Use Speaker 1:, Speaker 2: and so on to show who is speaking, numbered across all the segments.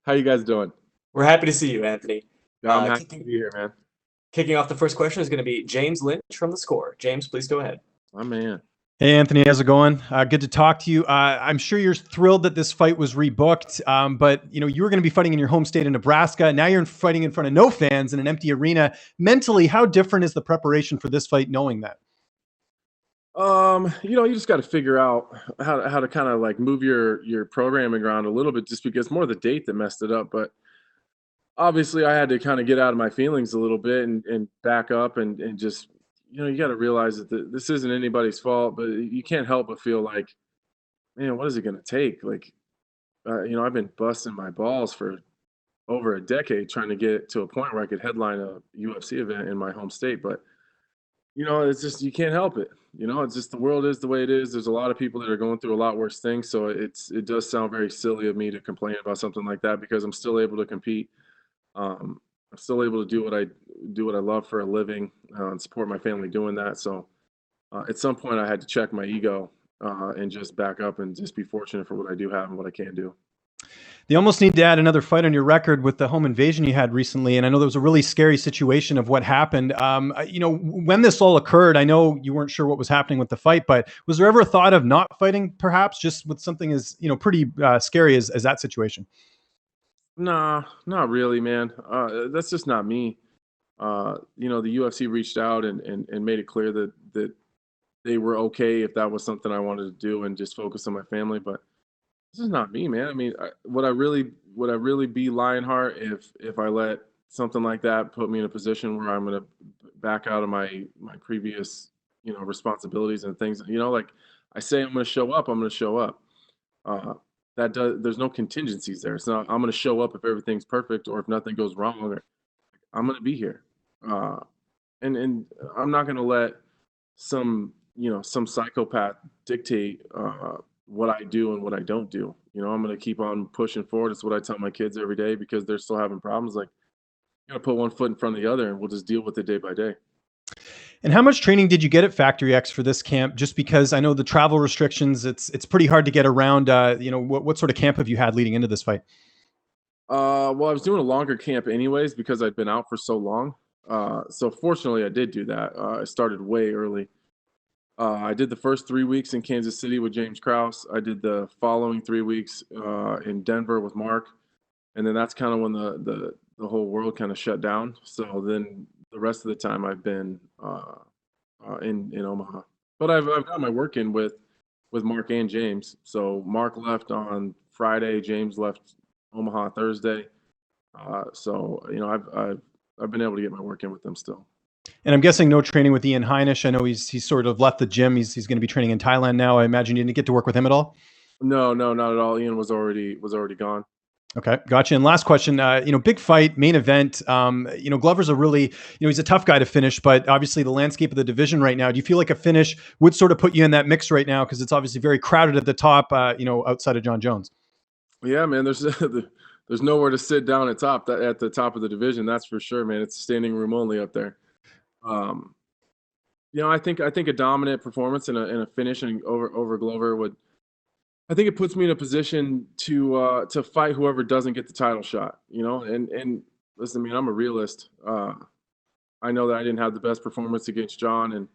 Speaker 1: How you guys doing?
Speaker 2: We're happy to see you, Anthony.
Speaker 1: Yeah, I'm happy to
Speaker 2: Kicking
Speaker 1: be here, man.
Speaker 2: kicking off the first question is going to be James Lynch from The Score. James, please go ahead.
Speaker 1: My man.
Speaker 3: Hey, Anthony, how's it going? Good to talk to you. I'm sure you're thrilled that this fight was rebooked, but you were going to be fighting in your home state of Nebraska. Now you're fighting in front of no fans in an empty arena. Mentally, how different is the preparation for this fight knowing that?
Speaker 1: You just got to figure out how to kind of like move your programming around a little bit, just because more the date that messed it up. But obviously, I had to kind of get out of my feelings a little bit and back up and just you got to realize that this isn't anybody's fault, but you can't help but feel like, man, what is it going to take? Like, I've been busting my balls for over a decade trying to get to a point where I could headline a UFC event in my home state, but it's just you can't help it. It's just the world is the way it is. There's a lot of people that are going through a lot worse things, so it does sound very silly of me to complain about something like that because I'm still able to compete. I'm still able to do what I love for a living and support my family doing that. So at some point, I had to check my ego and just back up and just be fortunate for what I do have and what I can do.
Speaker 3: They almost need to add another fight on your record with the home invasion you had recently. And I know there was a really scary situation of what happened. When this all occurred, I know you weren't sure what was happening with the fight, but was there ever a thought of not fighting, perhaps just with something as, pretty scary as that situation?
Speaker 1: Nah, not really, man. That's just not me. The UFC reached out and made it clear that they were okay if that was something I wanted to do and just focus on my family. But this is not me, man. I mean, would I really be Lionheart if I let something like that put me in a position where I'm going to back out of my previous responsibilities and things? Like I say, I'm going to show up. I'm going to show up. There's no contingencies there. It's not I'm going to show up if everything's perfect or if nothing goes wrong. I'm going to be here, and I'm not going to let some psychopath dictate what I do and what I don't do. I'm going to keep on pushing forward. It's what I tell my kids every day because they're still having problems. Like, you got to put one foot in front of the other, and we'll just deal with it day by day.
Speaker 3: And how much training did you get at Factory X for this camp? Just because I know the travel restrictions, it's pretty hard to get around. What sort of camp have you had leading into this fight?
Speaker 1: Well, I was doing a longer camp anyways because I'd been out for so long. So fortunately, I did do that. I started way early. I did the first 3 weeks in Kansas City with James Krause. I did the following 3 weeks in Denver with Mark, and then that's kind of when the whole world kind of shut down. So then the rest of the time I've been in Omaha, but I've got my work in with Mark and James. So Mark left on Friday, James left Omaha Thursday. I've been able to get my work in with them still.
Speaker 3: And I'm guessing no training with Ian Heinisch. I know he's sort of left the gym. He's going to be training in Thailand now. I imagine you didn't get to work with him at all.
Speaker 1: No, not at all. Ian was already gone.
Speaker 3: Okay, gotcha. And last question, big fight, main event. Glover's a really, he's a tough guy to finish, but obviously the landscape of the division right now, do you feel like a finish would sort of put you in that mix right now? Because it's obviously very crowded at the top, outside of Jon Jones.
Speaker 1: Yeah, man, there's nowhere to sit down at the top of the division. That's for sure, man. It's standing room only up there. I think a dominant performance and a finish over Glover would. I think it puts me in a position to fight whoever doesn't get the title shot. And listen, man, I'm a realist. I know that I didn't have the best performance against Jon,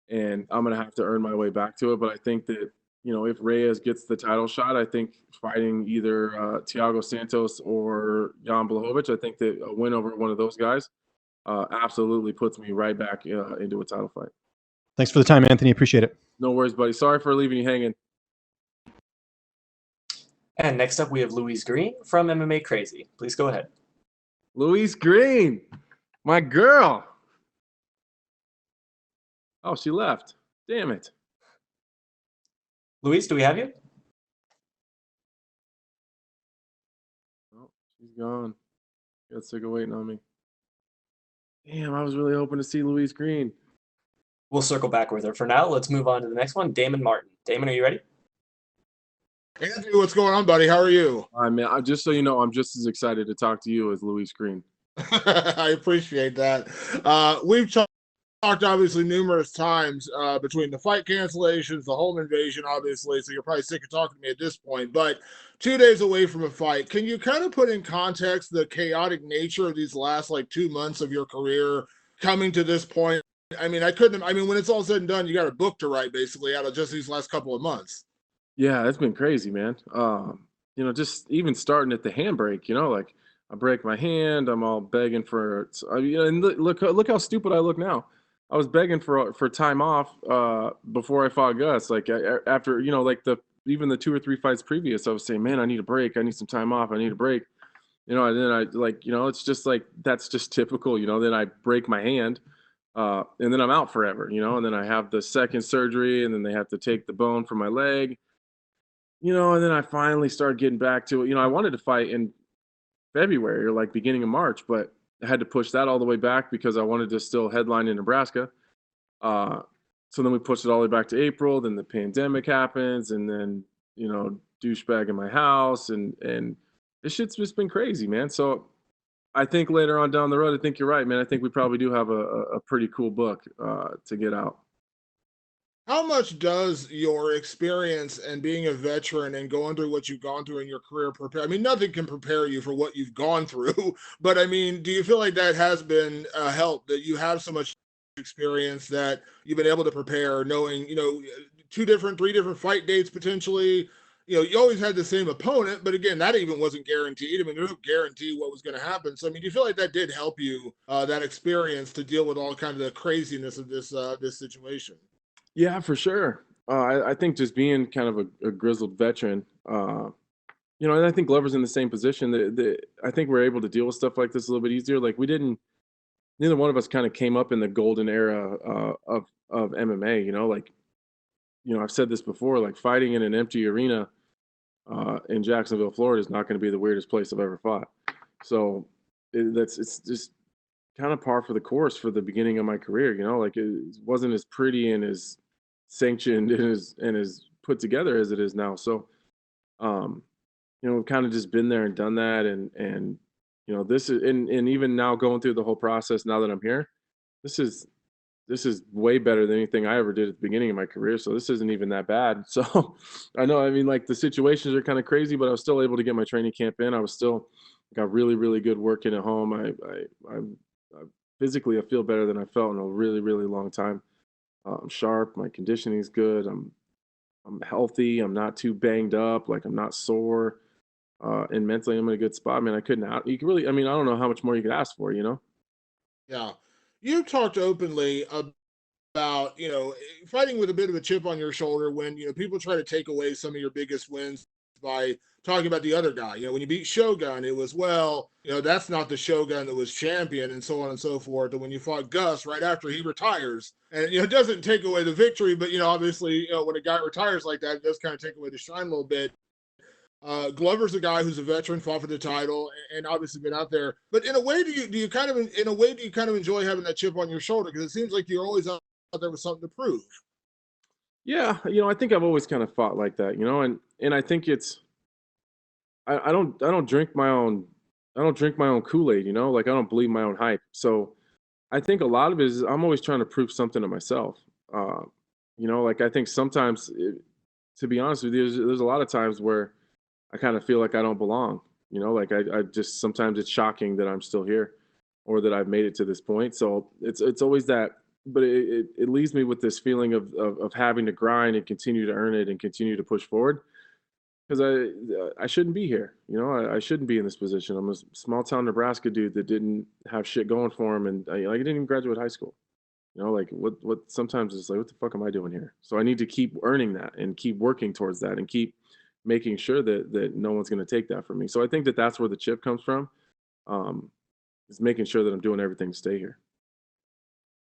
Speaker 1: and I'm gonna have to earn my way back to it. But I think that if Reyes gets the title shot, I think fighting either Thiago Santos or Jan Blachowicz, I think that a win over one of those guys absolutely puts me right back into a title fight.
Speaker 3: Thanks for the time, Anthony. Appreciate it.
Speaker 1: No worries, buddy. Sorry for leaving you hanging.
Speaker 2: And next up, we have Louise Greene from MMA Crazy. Please go ahead.
Speaker 1: Louise Greene, my girl. Oh, she left. Damn it.
Speaker 2: Louise, do we have you?
Speaker 1: Oh, she's gone. Got sick of waiting on me. Damn, I was really hoping to see Louise Greene.
Speaker 2: We'll circle back with her. For now, let's move on to the next one. Damon Martin. Damon, are you ready?
Speaker 4: Anthony, what's going on, buddy? How are you?
Speaker 1: Just so you know, I'm just as excited to talk to you as Louise Greene.
Speaker 4: I appreciate that. We've talked obviously numerous times between the fight cancellations, the home invasion, obviously, so you're probably sick of talking to me at this point. But 2 days away from a fight. Can you kind of put in context the chaotic nature of these last like 2 months of your career coming to this point? I mean, when it's all said and done, you got a book to write basically out of just these last couple of months.
Speaker 1: Yeah, it's been crazy, man. Just even starting at the handbrake, like I break my hand, I'm all begging for, and look how stupid I look now. I was begging for time off before I fought Gus. Like after, like even the 2 or 3 fights previous, I was saying, man, I need a break. I need some time off. I need a break. And then it's just like, that's just typical, then I break my hand. And then I'm out forever, and then I have the second surgery, and then they have to take the bone from my leg, and then I finally started getting back to it. I wanted to fight in February or like beginning of March, but I had to push that all the way back because I wanted to still headline in Nebraska. So then we pushed it all the way back to April. Then the pandemic happens, and then douchebag in my house, and this shit's just been crazy, man. So I think later on down the road, I think you're right, man. I think we probably do have a pretty cool book to get out.
Speaker 4: How much does your experience and being a veteran and going through what you've gone through in your career prepare? I mean, nothing can prepare you for what you've gone through, but I mean, do you feel like that has been a help, that you have so much experience that you've been able to prepare, knowing, 3 different fight dates potentially? You always had the same opponent, but again, that even wasn't guaranteed. I mean, there's no guarantee what was going to happen. So, I mean, do you feel like that did help you, that experience, to deal with all kind of the craziness of this situation?
Speaker 1: Yeah, for sure. I think just being kind of a grizzled veteran, and I think Glover's in the same position. I think we're able to deal with stuff like this a little bit easier. Like neither one of us kind of came up in the golden era of MMA. I've said this before. Like fighting in an empty arena in Jacksonville, Florida, is not going to be the weirdest place I've ever fought. So it's just kind of par for the course for the beginning of my career. Like it wasn't as pretty and as sanctioned and as put together as it is now. So, we've kind of just been there and done that, and this is, and even now going through the whole process now that I'm here, this is way better than anything I ever did at the beginning of my career. So this isn't even that bad. So I know, I mean, like the situations are kind of crazy, but I was still able to get my training camp in. I was still got really, really good work in at home. I physically, I feel better than I felt in a really, really long time. I'm sharp. My conditioning is good. I'm healthy. I'm not too banged up. Like I'm not sore. And mentally, I'm in a good spot. Man, I couldn't out. You could really. I mean, I don't know how much more you could ask for.
Speaker 4: Yeah. You talked openly about, fighting with a bit of a chip on your shoulder when, people try to take away some of your biggest wins by talking about the other guy. When you beat Shogun, it was, well, that's not the Shogun that was champion, and so on and so forth. And when you fought Gus right after he retires, and, it doesn't take away the victory, but, obviously, when a guy retires like that, it does kind of take away the shine a little bit. Glover's a guy who's a veteran, fought for the title, and obviously been out there. But in a way, do you kind of enjoy having that chip on your shoulder, because it seems like you're always out there with something to prove?
Speaker 1: Yeah, I think I've always kind of fought like that, and I think it's I don't drink my own Kool-Aid, like I don't believe my own hype. So I think a lot of it is I'm always trying to prove something to myself. Like I think sometimes, to be honest with you, there's a lot of times where I kind of feel like I don't belong. Like I just, sometimes it's shocking that I'm still here or that I've made it to this point. So it's always that, but it leaves me with this feeling of having to grind and continue to earn it and continue to push forward, because I shouldn't be here. I shouldn't be in this position. I'm a small town Nebraska dude that didn't have shit going for him, and I didn't even graduate high school. Like what sometimes it's like, what the fuck am I doing here? So I need to keep earning that and keep working towards that and keep making sure that no one's going to take that from me. So I think that's where the chip comes from, is making sure that I'm doing everything to stay here.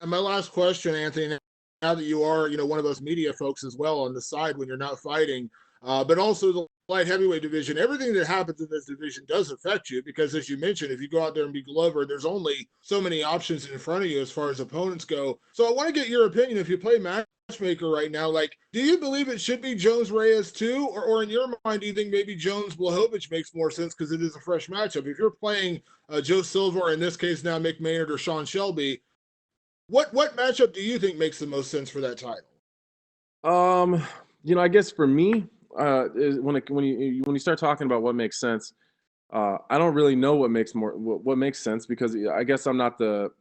Speaker 4: And my last question, Anthony, now that you are, one of those media folks as well on the side when you're not fighting, but also the light heavyweight division, everything that happens in this division does affect you, because as you mentioned, if you go out there and be Glover, there's only so many options in front of you as far as opponents go. So I want to get your opinion. If you play matchmaker right now, like, do you believe it should be Jones Reyes too? Or in your mind, do you think maybe Jones Blachowicz makes more sense because it is a fresh matchup? If you're playing Joe Silva, or in this case now Mick Maynard or Sean Shelby, what matchup do you think makes the most sense for that title?
Speaker 1: I guess for me, when you start talking about what makes sense, I don't really know what makes sense, because I guess I'm not the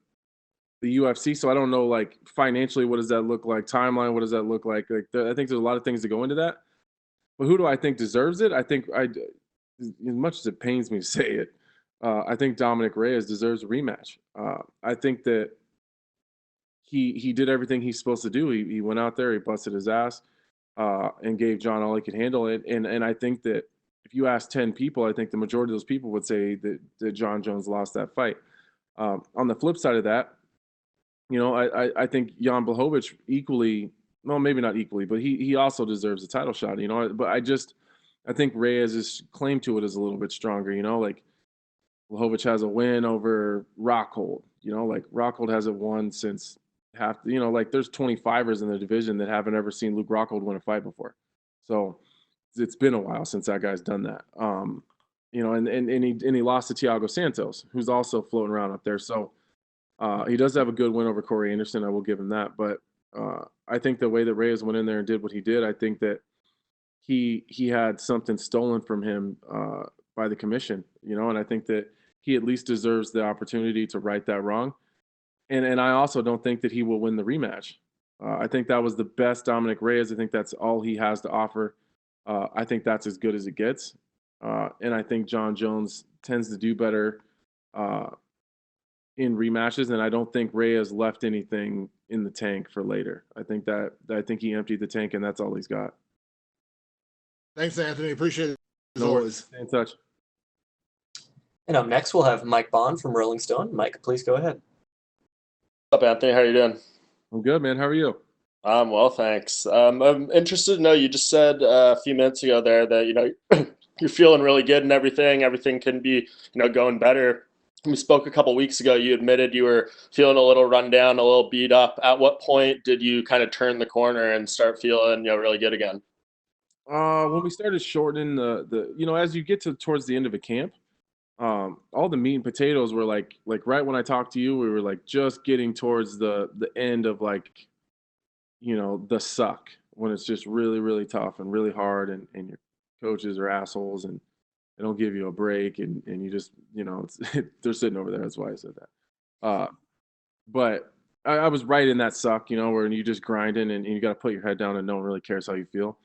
Speaker 1: UFC, so I don't know, like, financially what does that look like, timeline what does that look like. I think there's a lot of things that go into that. But who do I think deserves it? I think as much as it pains me to say it, I think Dominick Reyes deserves a rematch. I think that he did everything he's supposed to do. He went out there, he busted his ass, and gave Jon all he could handle it. And I think that if you ask 10 people, I think the majority of those people would say that Jon Jones lost that fight. On the flip side of that, I think Jan Blachowicz equally, well, maybe not equally, but he also deserves a title shot. But I think Reyes' claim to it is a little bit stronger. Like Blachowicz has a win over Rockhold. Like Rockhold hasn't won since like there's 25ers in the division that haven't ever seen Luke Rockhold win a fight before. So it's been a while since that guy's done that. And he lost to Thiago Santos, who's also floating around up there. So he does have a good win over Corey Anderson. I will give him that. But I think the way that Reyes went in there and did what he did, I think that he had something stolen from him by the commission, and I think that he at least deserves the opportunity to right that wrong. And I also don't think that he will win the rematch. I think that was the best Dominick Reyes. I think that's all he has to offer. I think that's as good as it gets. And I think Jon Jones tends to do better in rematches, and I don't think Reyes left anything in the tank for later. I think he emptied the tank, and that's all he's got.
Speaker 4: Thanks, Anthony. Appreciate it as always.
Speaker 1: Stay in touch.
Speaker 2: And up next, we'll have Mike Bond from Rolling Stone. Mike, please go ahead.
Speaker 5: What's up, Anthony? How are you doing?
Speaker 1: I'm good, man. How are you?
Speaker 5: Well, thanks. I'm interested to know, you just said a few minutes ago there that, you're feeling really good and everything. Everything can be, going better. We spoke a couple weeks ago. You admitted you were feeling a little run down, a little beat up. At what point did you kind of turn the corner and start feeling, really good again?
Speaker 1: When we started shortening as you get towards the end of a camp, all the meat and potatoes were like right when I talked to you, we were like just getting towards the end of the suck, when it's just really, really tough and really hard, and your coaches are assholes and they don't give you a break, and you just, they're sitting over there. That's why I said that. But I was right in that suck, where you just grinding and you got to put your head down and no one really cares how you feel.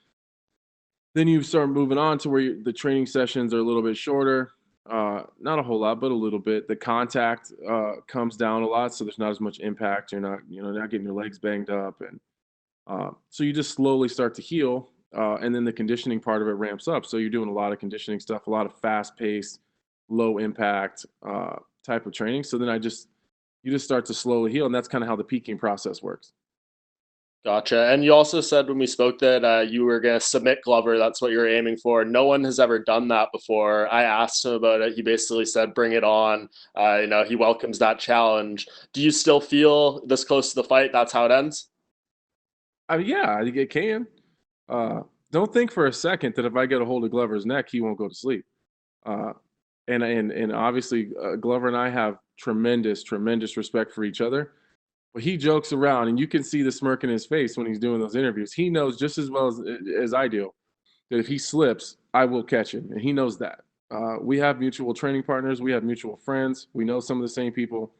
Speaker 1: Then you start moving on to where the training sessions are a little bit shorter. Not a whole lot, but a little bit. The contact comes down a lot, so there's not as much impact. You're not, not getting your legs banged up, and so you just slowly start to heal, and then the conditioning part of it ramps up. So you're doing a lot of conditioning stuff, a lot of fast-paced, low-impact type of training. So then you just start to slowly heal, and that's kind of how the peaking process works.
Speaker 5: Gotcha. And you also said when we spoke that you were going to submit Glover. That's what you were aiming for. No one has ever done that before. I asked him about it. He basically said, bring it on. He welcomes that challenge. Do you still feel this close to the fight, that's how it ends?
Speaker 1: Yeah, I think it can. Don't think for a second that if I get a hold of Glover's neck, he won't go to sleep. And obviously, Glover and I have tremendous respect for each other. But he jokes around, and you can see the smirk in his face when he's doing those interviews. He knows just as well as I do that if he slips, I will catch him, and he knows that. We have mutual training partners. We have mutual friends. We know some of the same people.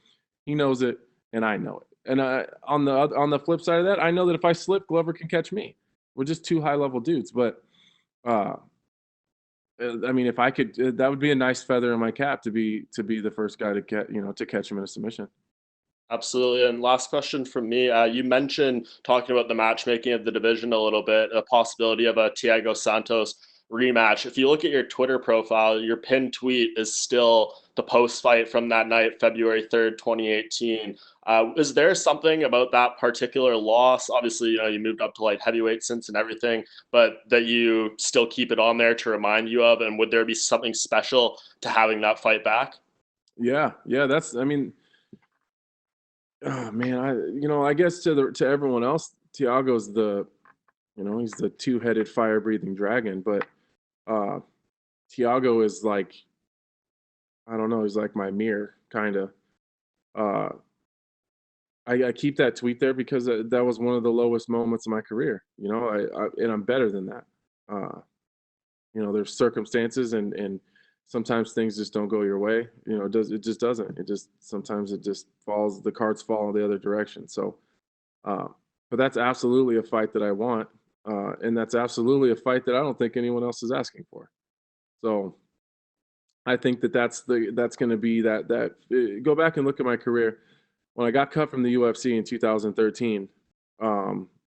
Speaker 1: He knows it, and I know it. And on the flip side of that, I know that if I slip, Glover can catch me. We're just two high-level dudes. But, I mean, if I could, that would be a nice feather in my cap to be the first guy to catch him in a submission.
Speaker 5: Absolutely. And last question from me. You mentioned talking about the matchmaking of the division a little bit, a possibility of a Thiago Santos rematch. If you look at your Twitter profile, your pinned tweet is still the post-fight from that night, February 3rd, 2018. Is there something about that particular loss? Obviously, you moved up to light heavyweight since and everything, but that you still keep it on there to remind you of? And would there be something special to having that fight back?
Speaker 1: Yeah. Oh man, I guess to everyone else, Thiago's he's the two-headed fire-breathing dragon, but Thiago is like, I don't know, he's like my mirror, kind of. I keep that tweet there because that was one of the lowest moments of my career, and I'm better than that. there's circumstances and sometimes things just don't go your way. It just doesn't. Sometimes it just falls, the cards fall in the other direction. So, but that's absolutely a fight that I want. And that's absolutely a fight that I don't think anyone else is asking for. So I think that's going to be go back and look at my career. When I got cut from the UFC in 2013,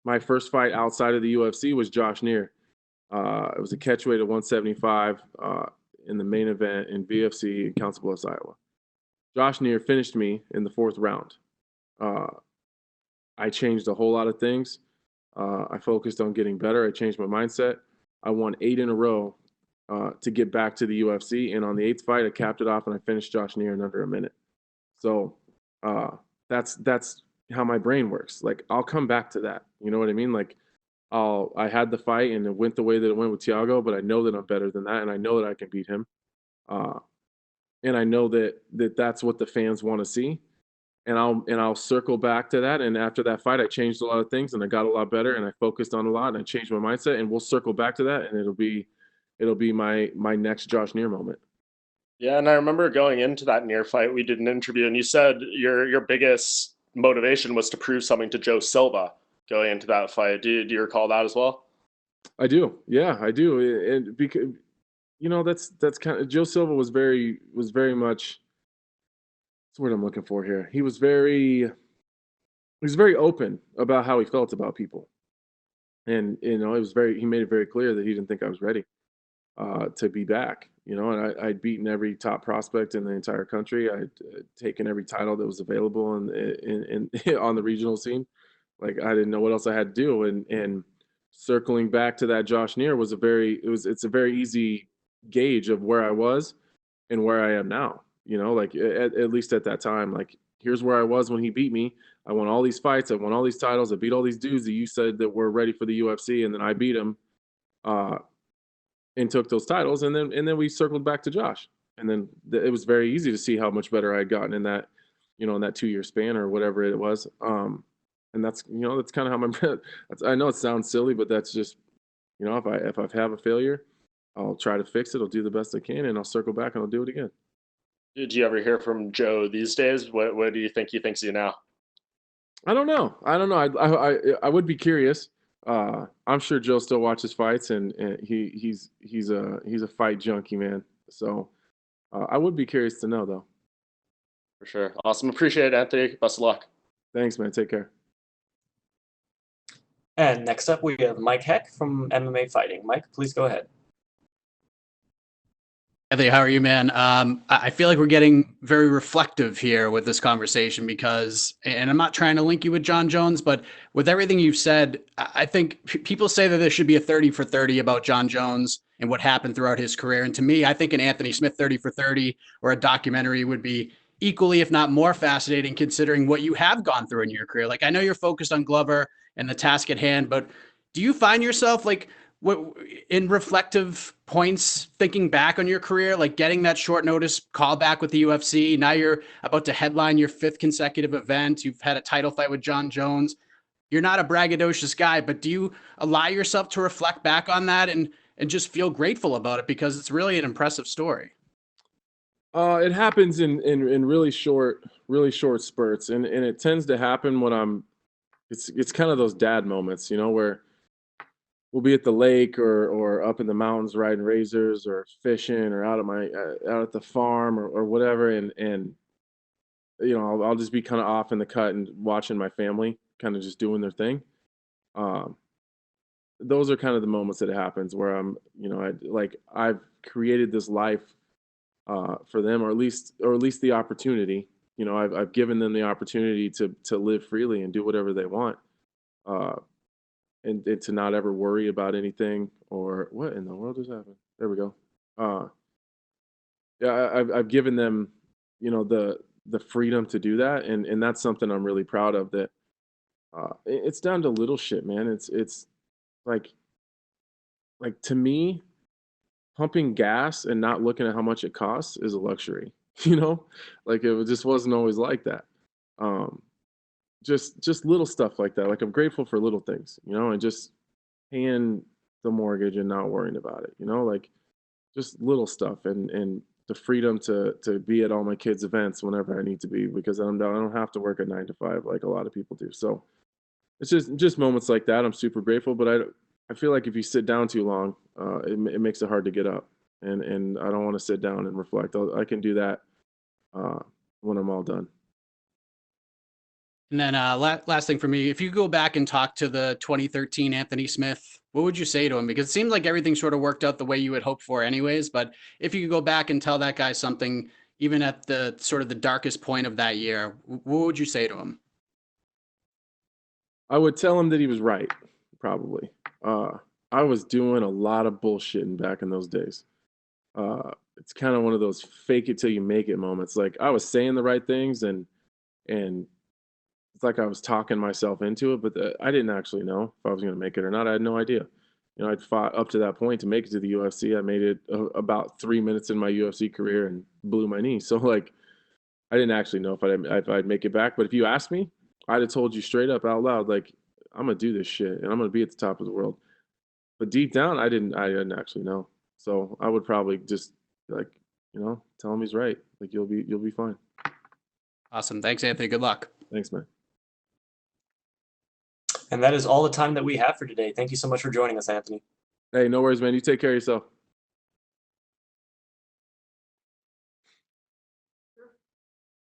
Speaker 1: my first fight outside of the UFC was Josh Neer. It was a catchweight at 175 in the main event in BFC in Council Bluffs, Iowa. Josh Neer finished me in the 4th round. I changed a whole lot of things. I focused on getting better. I changed my mindset. I won 8 in a row to get back to the UFC. And on the 8th fight, I capped it off and I finished Josh Neer in under a minute. So that's how my brain works. Like, I'll come back to that. You know what I mean? Like, I had the fight and it went the way that it went with Thiago, but I know that I'm better than that, and I know that I can beat him. And I know that's what the fans want to see. And I'll circle back to that. And after that fight, I changed a lot of things and I got a lot better and I focused on a lot and I changed my mindset, and we'll circle back to that, and it'll be my next Josh Neer moment.
Speaker 5: Yeah, and I remember going into that Neer fight, we did an interview, and you said your biggest motivation was to prove something to Joe Silva going into that fight. Do you recall that as well?
Speaker 1: I do. Yeah, I do. And because that's kind of, Joe Silva was very much, what's the word I'm looking for here? He was very open about how he felt about people. And he made it very clear that he didn't think I was ready to be back. And I'd beaten every top prospect in the entire country. I'd taken every title that was available in on the regional scene. Like, I didn't know what else I had to do. And circling back to that Josh Neer it's a very easy gauge of where I was and where I am now. Like, at least at that time, like, here's where I was when he beat me. I won all these fights. I won all these titles. I beat all these dudes that you said that were ready for the UFC, and then I beat him. And took those titles, and then we circled back to Josh, and then it was very easy to see how much better I had gotten in that, in that 2-year span or whatever it was. And that's kind of how I know it sounds silly, but that's just, if I have a failure, I'll try to fix it. I'll do the best I can, and I'll circle back and I'll do it again.
Speaker 5: Did you ever hear from Joe these days? What do you think he thinks of you now?
Speaker 1: I don't know. I would be curious. I'm sure Joe still watches fights, and he's a fight junkie, man. So I would be curious to know, though.
Speaker 5: For sure. Awesome. Appreciate it, Anthony. Best of luck.
Speaker 1: Thanks, man. Take care.
Speaker 2: And next up, we have Mike Heck from MMA Fighting. Mike, please go ahead.
Speaker 6: Anthony, how are you, man? I feel like we're getting very reflective here with this conversation because, and I'm not trying to link you with Jon Jones, but with everything you've said, I think people say that there should be a 30 for 30 about Jon Jones and what happened throughout his career. And to me, I think an Anthony Smith 30 for 30 or a documentary would be equally, if not more fascinating, considering what you have gone through in your career. Like, I know you're focused on Glover and the task at hand, but do you find yourself like, in reflective points, thinking back on your career, like getting that short notice call back with the UFC? Now you're about to headline your 5th consecutive event. You've had a title fight with Jon Jones. You're not a braggadocious guy, but do you allow yourself to reflect back on that and just feel grateful about it, because it's really an impressive story?
Speaker 1: It happens in really short spurts, and it tends to happen when it's kind of those dad moments, where we'll be at the lake or up in the mountains riding razors or fishing or out at the farm or whatever, and I'll just be kind of off in the cut and watching my family kind of just doing their thing. Those are kind of the moments that it happens where I'm, I've created this life for them, or at least the opportunity. I've given them the opportunity to live freely and do whatever they want. And to not ever worry about anything or what in the world just happened. There we go. Yeah, I've given them, the freedom to do that, and that's something I'm really proud of. That it's down to little shit, man. It's like to me, pumping gas and not looking at how much it costs is a luxury. Like, it just wasn't always like that. Just little stuff like that. Like, I'm grateful for little things, and just paying the mortgage and not worrying about it, like just little stuff, and the freedom to be at all my kids' events whenever I need to be, because I don't have to work a 9 to 5 like a lot of people do. So it's just moments like that. I'm super grateful, but I feel like if you sit down too long, it makes it hard to get up, and I don't want to sit down and reflect. I can do that when I'm all done.
Speaker 6: And then last thing for me, if you go back and talk to the 2013 Anthony Smith, what would you say to him? Because it seemed like everything sort of worked out the way you had hoped for anyways. But if you could go back and tell that guy something, even at the sort of the darkest point of that year, what would you say to him?
Speaker 1: I would tell him that he was right, probably. I was doing a lot of bullshitting back in those days. It's kind of one of those fake it till you make it moments. Like I was saying the right things, and it's like I was talking myself into it, but I didn't actually know if I was going to make it or not. I had no idea. I'd fought up to that point to make it to the UFC. I made it about 3 minutes in my UFC career and blew my knee. So like, I didn't actually know if I'd make it back. But if you asked me, I'd have told you straight up out loud, like, I'm gonna do this shit and I'm gonna be at the top of the world. But deep down, I didn't actually know. So I would probably just like, tell him he's right. Like you'll be fine.
Speaker 6: Awesome. Thanks, Anthony. Good luck.
Speaker 1: Thanks, man.
Speaker 2: And that is all the time that we have for today. Thank you so much for joining us, Anthony.
Speaker 1: Hey, no worries, man. You take care of yourself.